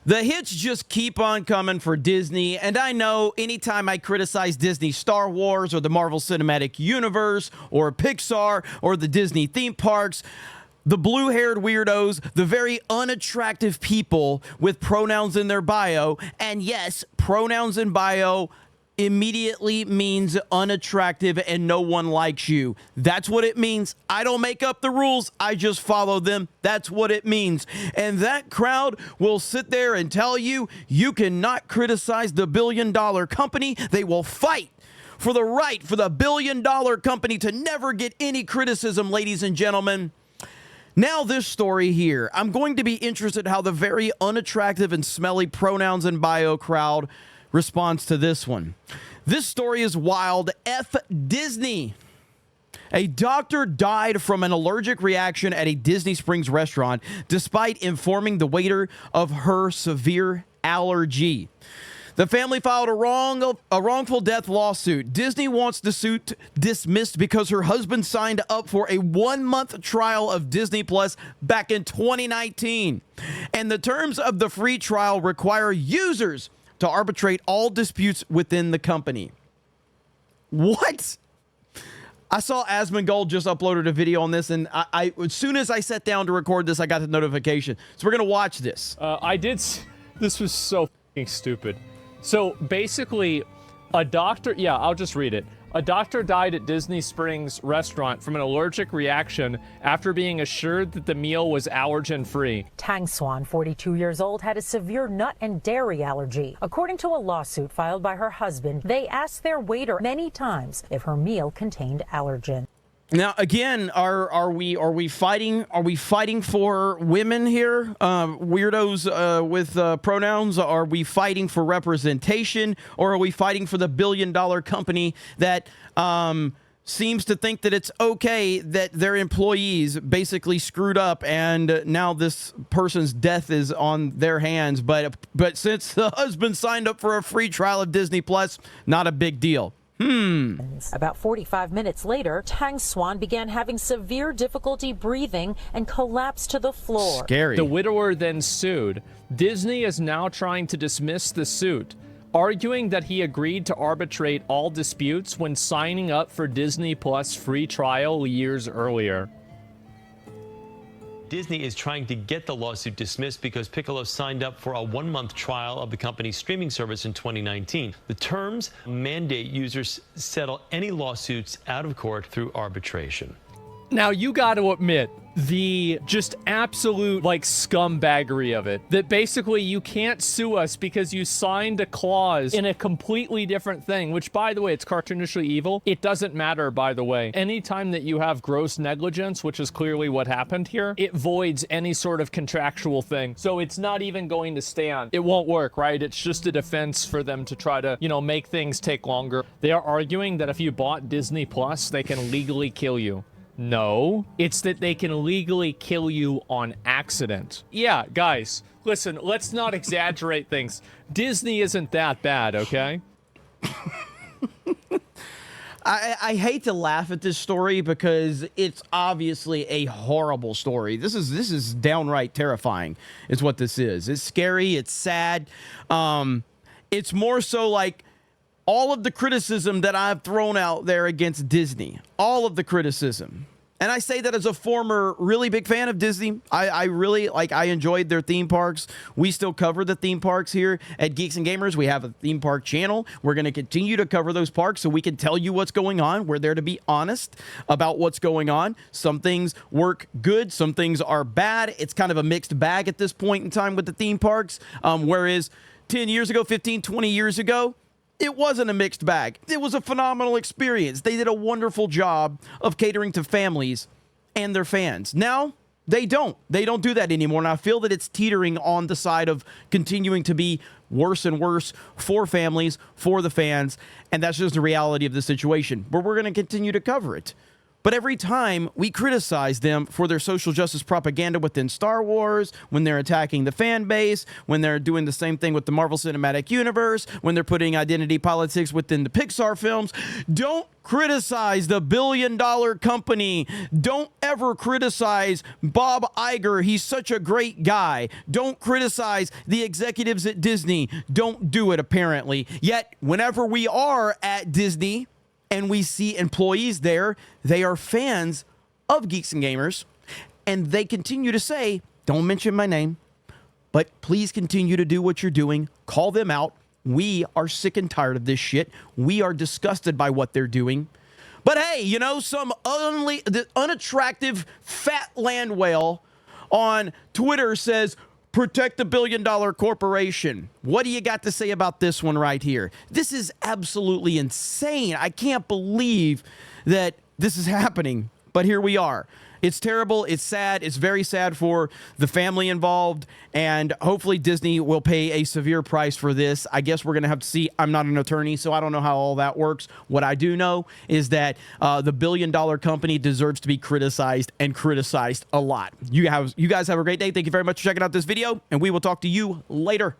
The hits just keep on coming for Disney, and I know anytime I criticize Disney Star Wars or the Marvel Cinematic Universe or Pixar or the Disney theme parks, the blue-haired weirdos, the very unattractive people with pronouns in their bio, and yes, pronouns in bio immediately means unattractive and no one likes you. That's what it means. I don't make up the rules. I just follow them. That's what it means. And that crowd will sit there and tell you, you cannot criticize the billion-dollar company. They will fight for the right for the billion-dollar company to never get any criticism, ladies and gentlemen. Now this story here. I'm going to be interested how the very unattractive and smelly pronouns in bio crowd responds to this one. This story is wild. F Disney. A doctor died from an allergic reaction at a Disney Springs restaurant despite informing the waiter of her severe allergy. The family filed a wrongful death lawsuit. Disney wants the suit dismissed because her husband signed up for a 1-month trial of Disney Plus back in 2019. And the terms of the free trial require users to arbitrate all disputes within the company. What? I saw Asmongold just uploaded a video on this, and I as soon as I sat down to record this, I got the notification. So we're going to watch this. This was so fucking stupid. So basically, a doctor, yeah, I'll just read it. A doctor died at Disney Springs restaurant from an allergic reaction after being assured that the meal was allergen-free. Tang Swan, 42 years old, had a severe nut and dairy allergy. According to a lawsuit filed by her husband, they asked their waiter many times if her meal contained allergen. Now, again, are we fighting for women here? Weirdos with pronouns? Are we fighting for representation, or are we fighting for the billion-dollar company that seems to think that it's okay that their employees basically screwed up and now this person's death is on their hands? But since the husband signed up for a free trial of Disney Plus, not a big deal. About 45 minutes later, Tang Swan began having severe difficulty breathing and collapsed to the floor. Scary. The widower then sued. Disney is now trying to dismiss the suit, arguing that he agreed to arbitrate all disputes when signing up for Disney Plus free trial years earlier. Disney is trying to get the lawsuit dismissed because Piccolo signed up for a 1-month trial of the company's streaming service in 2019. The terms mandate users settle any lawsuits out of court through arbitration. Now, you got to admit, the just absolute, like, scumbaggery of it, that basically you can't sue us because you signed a clause in a completely different thing, which, by the way, it's cartoonishly evil. It doesn't matter, by the way. Anytime that you have gross negligence, which is clearly what happened here, it voids any sort of contractual thing. So it's not even going to stand. It won't work, right? It's just a defense for them to try to, make things take longer. They are arguing that if you bought Disney Plus, they can legally kill you. No, it's that they can legally kill you on accident. Yeah, guys, listen, let's not exaggerate things. Disney isn't that bad, okay? I hate to laugh at this story because it's obviously a horrible story. This is downright terrifying, is what this is. It's scary. It's sad. It's more so like all of the criticism that I've thrown out there against Disney, all of the criticism. And I say that as a former really big fan of Disney. I really, I enjoyed their theme parks. We still cover the theme parks here at Geeks and Gamers. We have a theme park channel. We're going to continue to cover those parks so we can tell you what's going on. We're there to be honest about what's going on. Some things work good. Some things are bad. It's kind of a mixed bag at this point in time with the theme parks. Whereas 10 years ago, 15, 20 years ago, it wasn't a mixed bag. It was a phenomenal experience. They did a wonderful job of catering to families and their fans. Now, they don't. They don't do that anymore. And I feel that it's teetering on the side of continuing to be worse and worse for families, for the fans. And that's just the reality of the situation. But we're going to continue to cover it. But every time we criticize them for their social justice propaganda within Star Wars, when they're attacking the fan base, when they're doing the same thing with the Marvel Cinematic Universe, when they're putting identity politics within the Pixar films, don't criticize the billion-dollar company. Don't ever criticize Bob Iger. He's such a great guy. Don't criticize the executives at Disney. Don't do it, apparently. Yet, whenever we are at Disney and we see employees there, they are fans of Geeks and Gamers, and they continue to say, don't mention my name, but please continue to do what you're doing. Call them out. We are sick and tired of this shit. We are disgusted by what they're doing. But hey, you know, some unattractive fat land whale on Twitter says, protect the billion-dollar corporation. What do you got to say about this one right here? This is absolutely insane. I can't believe that this is happening, but here we are. It's terrible. It's sad. It's very sad for the family involved, and hopefully Disney will pay a severe price for this. I guess we're going to have to see. I'm not an attorney, so I don't know how all that works. What I do know is that the billion-dollar company deserves to be criticized, and criticized a lot. You guys have a great day. Thank you very much for checking out this video, and we will talk to you later.